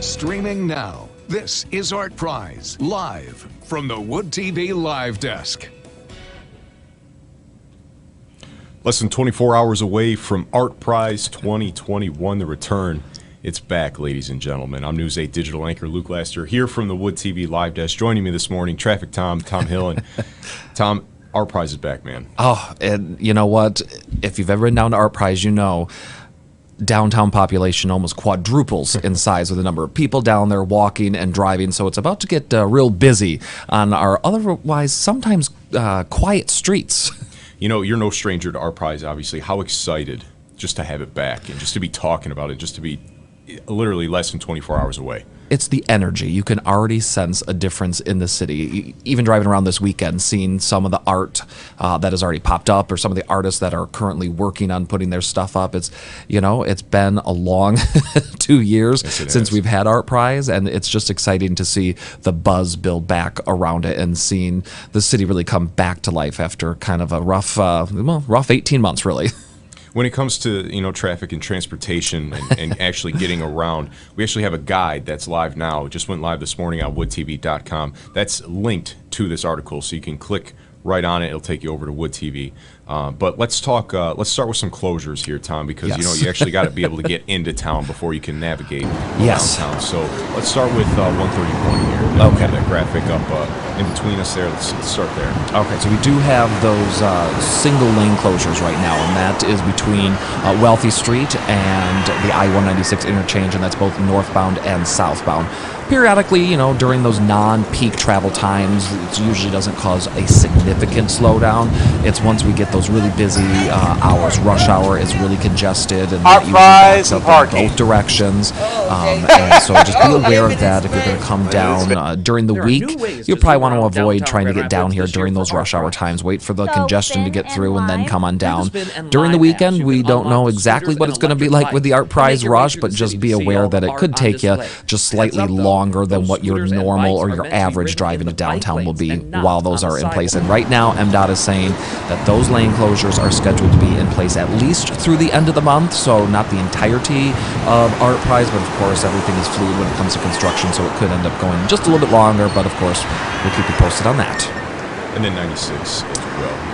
Streaming now, this is ArtPrize, live from the Wood TV Live Desk. Less than 24 hours away from ArtPrize 2021, the return. It's back, ladies and gentlemen. I'm News 8 digital anchor Luke Laster here from the Wood TV Live Desk. Joining me this morning, Traffic Tom Hill. And Tom, ArtPrize is back, man. Oh, and you know what? If you've ever been down to ArtPrize, you know downtown population almost quadruples in size with the number of people down there walking and driving. So it's about to get real busy on our otherwise sometimes quiet streets. You know, you're no stranger to ArtPrize, obviously. How excited just to have it back and just to be talking about it, just to be literally less than 24 hours away. It's the energy. You can already sense a difference in the city. Even driving around this weekend, seeing some of the art that has already popped up, or some of the artists that are currently working on putting their stuff up. It's been a long 2 years since we've had ArtPrize, and it's just exciting to see the buzz build back around it and seeing the city really come back to life after kind of a rough 18 months, really. When it comes to traffic and transportation and actually getting around, we actually have a guide that's live now. It just went live this morning on woodtv.com. That's linked to this article, so you can click right on it. It'll take you over to Wood TV. But let's talk. Let's start with some closures here, Tom, because you actually got to be able to get into town before you can navigate downtown. So let's start with 131 here. Okay, that graphic up in between us there. Let's start there. Okay, so we do have those single lane closures right now, and that is between Wealthy Street and the I-196 interchange, and that's both northbound and southbound. Periodically, during those non-peak travel times, it usually doesn't cause a significant slowdown. It's once we get those really busy hours, rush hour is really congested, and that usually backs up in both directions. And so just be aware of that if you're going to come down during the week. You'll probably want to avoid trying to get down here during those rush hour times. Wait for the congestion to get through and then come on down. During the weekend, we don't know exactly what it's going to be like with the ArtPrize rush, but just be aware that it could take you just slightly longer than what your normal or your average drive into downtown will be while those are in place. And right now, MDOT is saying that those lane closures are scheduled to be in place at least through the end of the month, so not the entirety of ArtPrize, but of course everything is fluid when it comes to construction, so it could end up going just a little bit longer, but of course we'll keep you posted on that. And then 96 as well.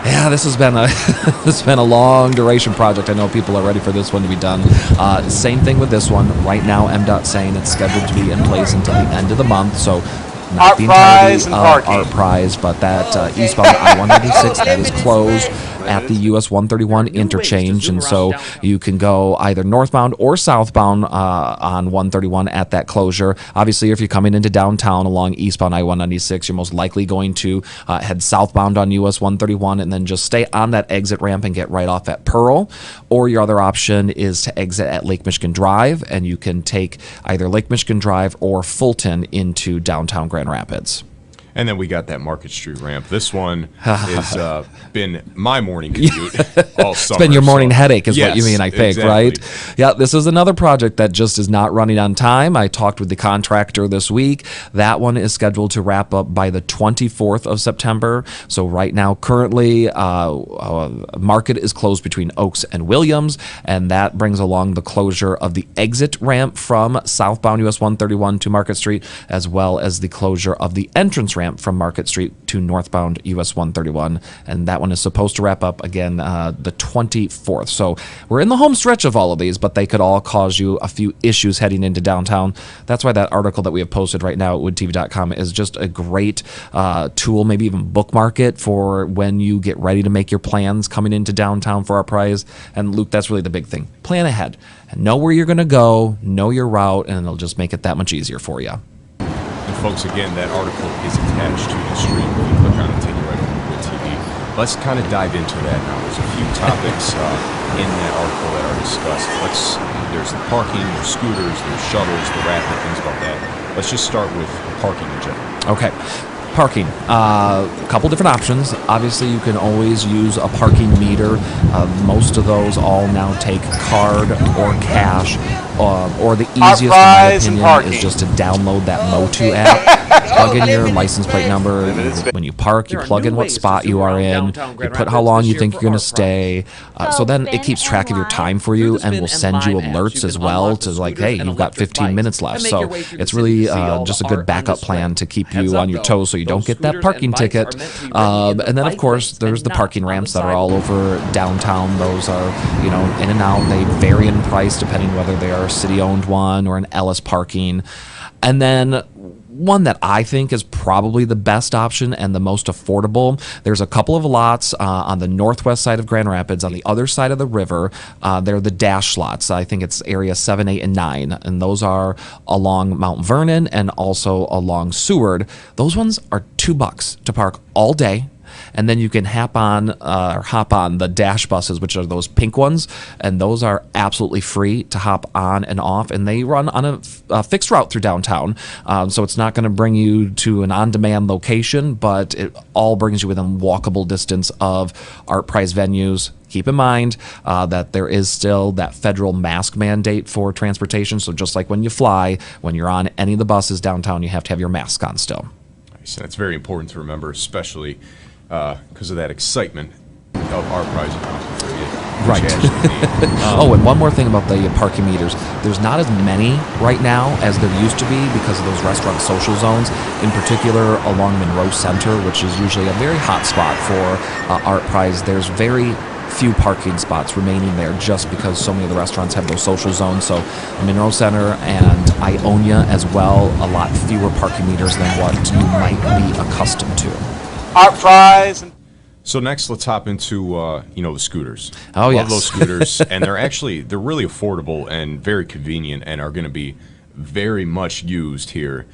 Yeah, this has been a long duration project. I know people are ready for this one to be done. Same thing with this one. Right now, MDOT saying it's scheduled to be in place until the end of the month, so not the entirety of ArtPrize, but that eastbound I-196 that is closed at the US 131 interchange, and so you can go either northbound or southbound on 131 at that closure. Obviously, if you're coming into downtown along eastbound I-196, you're most likely going to head southbound on US 131 and then just stay on that exit ramp and get right off at Pearl. Or your other option is to exit at Lake Michigan Drive, and you can take either Lake Michigan Drive or Fulton into downtown Grand Rapids. And then we got that Market Street ramp. This one has been my morning commute all summer. It's been your morning headache is what you mean, I think, exactly. Right? Yeah, this is another project that just is not running on time. I talked with the contractor this week. That one is scheduled to wrap up by the 24th of September. So right now, currently, Market is closed between Oaks and Williams, and that brings along the closure of the exit ramp from southbound US 131 to Market Street, as well as the closure of the entrance ramp from Market Street to northbound US 131, and that one is supposed to wrap up again the 24th. So we're in the home stretch of all of these, but they could all cause you a few issues heading into downtown. That's why that article that we have posted right now at woodtv.com is just a great tool, maybe even bookmark it for when you get ready to make your plans coming into downtown for ArtPrize. And Luke, that's really the big thing. Plan ahead and know where you're going to go, know your route, and it'll just make it that much easier for you. And folks, again, that article is attached to the stream. If you click on it, take you right over to Wood TV. Let's kind of dive into that now. There's a few topics in that article that are discussed. There's the parking, there's scooters, there's shuttles, the rapid, things about that. Let's just start with parking in general. Okay. Parking, a couple different options. Obviously, you can always use a parking meter. Most of those all now take card or cash, or the easiest, in my opinion, is just to download that Motu app. plug in your license plate number. When you park, you plug in what spot you are in. You put how long you think you're going to stay. So then it keeps track of your time for you and will send you alerts as well to like, hey, you've got 15 minutes left. So it's really just a good backup plan to keep you on your toes so you don't get that parking ticket. And then, of course, there's the parking ramps that are all over downtown. Those are, in and out. They vary in price depending whether they are a city-owned one or an Ellis parking. And then one that I think is probably the best option and the most affordable. There's a couple of lots on the northwest side of Grand Rapids. On the other side of the river, they're the dash lots. I think it's area 7, 8, and 9. And those are along Mount Vernon and also along Seward. Those ones are $2 to park all day. And then you can hop on the dash buses, which are those pink ones, and those are absolutely free to hop on and off, and they run on a fixed route through downtown. So it's not going to bring you to an on-demand location, but it all brings you within walkable distance of ArtPrize venues. Keep in mind that there is still that federal mask mandate for transportation. So just like when you fly, when you're on any of the buses downtown, you have to have your mask on still. So that's very important to remember, especially because of that excitement of ArtPrize and concert for you. Right. And one more thing about the parking meters. There's not as many right now as there used to be because of those restaurant social zones, in particular along Monroe Center, which is usually a very hot spot for ArtPrize. There's very few parking spots remaining there just because so many of the restaurants have those social zones. So Monroe Center and Ionia as well, a lot fewer parking meters than what you might be accustomed to. ArtPrize. So next, let's hop into the scooters. Oh, yes. Love those scooters, and they're really affordable and very convenient, and are going to be very much used here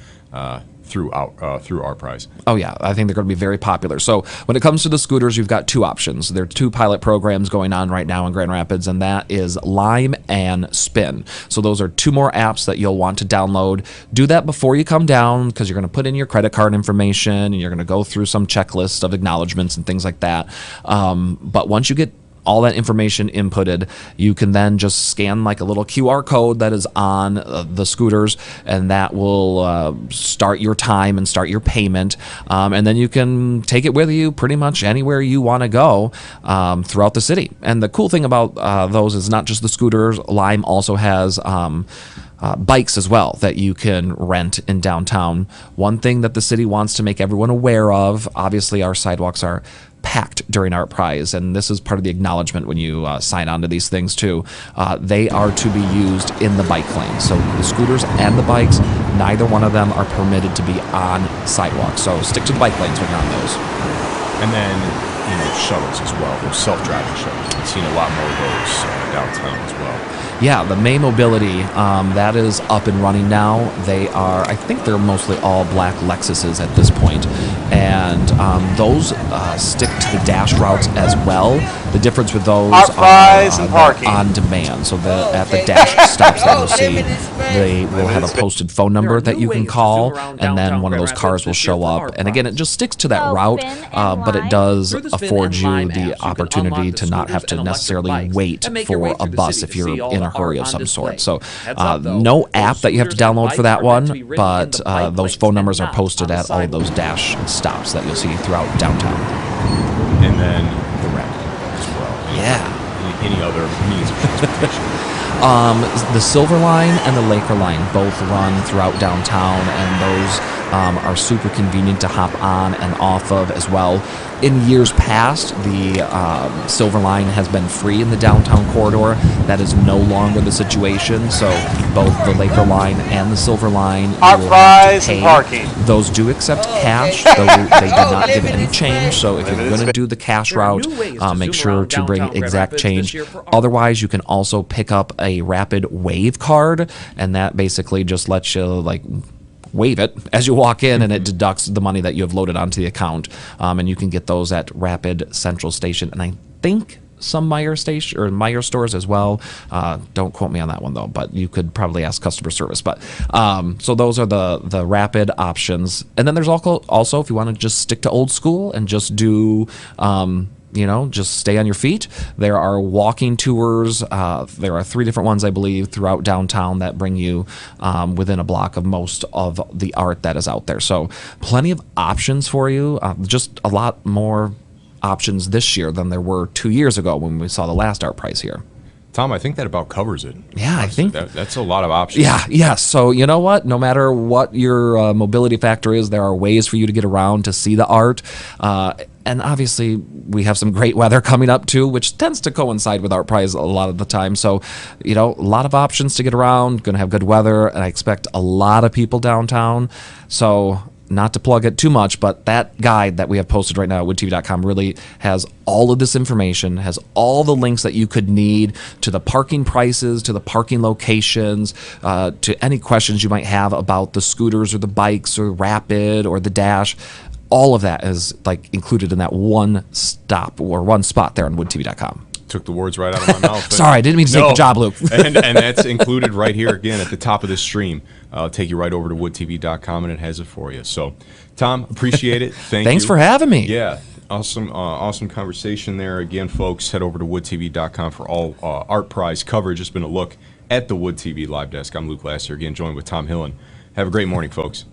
through ArtPrize. Oh yeah, I think they're going to be very popular. So when it comes to the scooters, you've got two options. There are two pilot programs going on right now in Grand Rapids, and that is Lime and Spin. So those are two more apps that you'll want to download. Do that before you come down because you're going to put in your credit card information and you're going to go through some checklist of acknowledgments and things like that. But once you get all that information inputted, you can then just scan like a little QR code that is on the scooters, and that will start your time and start your payment. And then you can take it with you pretty much anywhere you want to go throughout the city. And the cool thing about those is not just the scooters. Lime also has bikes as well that you can rent in downtown. One thing that the city wants to make everyone aware of, obviously our sidewalks are packed during ArtPrize, and this is part of the acknowledgement when you sign on to these things too. They are to be used in the bike lane. So the scooters and the bikes, neither one of them are permitted to be on sidewalks. So stick to the bike lanes when you're on those. And then shuttles as well, those self-driving shuttles. We've seen a lot more of those downtown as well. Yeah, the May Mobility, that is up and running now. I think they're mostly all black Lexuses at this point. And those stick to the dash routes as well. The difference with those are on demand. So at the dash stops that you'll see, they will have a posted phone number that you can call, and then one of those cars will show up. And again, it just sticks to that route, but it does afford you the opportunity to not have to necessarily wait for a bus if you're in a hurry of some sort. So no app that you have to download for that one, but those phone numbers are posted at all of those dash stops that you'll see throughout downtown. And then the rapid as well. Any other means of transportation? The Silver Line and the Laker Line both run throughout downtown, and those are super convenient to hop on and off of as well. In years past, the Silver Line has been free in the downtown corridor. That is no longer the situation. So both the Laker Line and the Silver Line, ArtPrize and parking. Those do accept cash, though they do not give any change. So if you're going to do the cash route, make sure to bring exact change. Otherwise, you can also pick up a Rapid Wave card, and that basically just lets you wave it as you walk in, and it deducts the money that you have loaded onto the account. And you can get those at Rapid Central Station, and I think some Meijer station or Meijer stores as well. Don't quote me on that one though, but you could probably ask customer service. But so those are the rapid options, and then there's also if you want to just stick to old school and just do just stay on your feet. There are walking tours. There are 3 different ones, I believe, throughout downtown that bring you within a block of most of the art that is out there. So plenty of options for you. Just a lot more options this year than there were 2 years ago when we saw the last ArtPrize here. Tom, I think that about covers it. Yeah, I think that's a lot of options. Yeah. So you know what? No matter what your mobility factor is, there are ways for you to get around to see the art. And obviously, we have some great weather coming up too, which tends to coincide with ArtPrize a lot of the time. So, a lot of options to get around. Going to have good weather, and I expect a lot of people downtown. So, not to plug it too much, but that guide that we have posted right now at woodtv.com really has all of this information, has all the links that you could need to the parking prices, to the parking locations, to any questions you might have about the scooters or the bikes or Rapid or the Dash. All of that is included in that one stop or one spot there on woodtv.com. Took the words right out of my mouth. Sorry, I didn't mean to take the job, Luke. and that's included right here again at the top of this stream. I'll take you right over to woodtv.com and it has it for you. So, Tom, appreciate it. Thanks for having me. Yeah, awesome conversation there. Again, folks, head over to woodtv.com for all ArtPrize coverage. It's been a look at the Wood TV Live Desk. I'm Luke Lasser, again joined with Tom Hillen. Have a great morning, folks.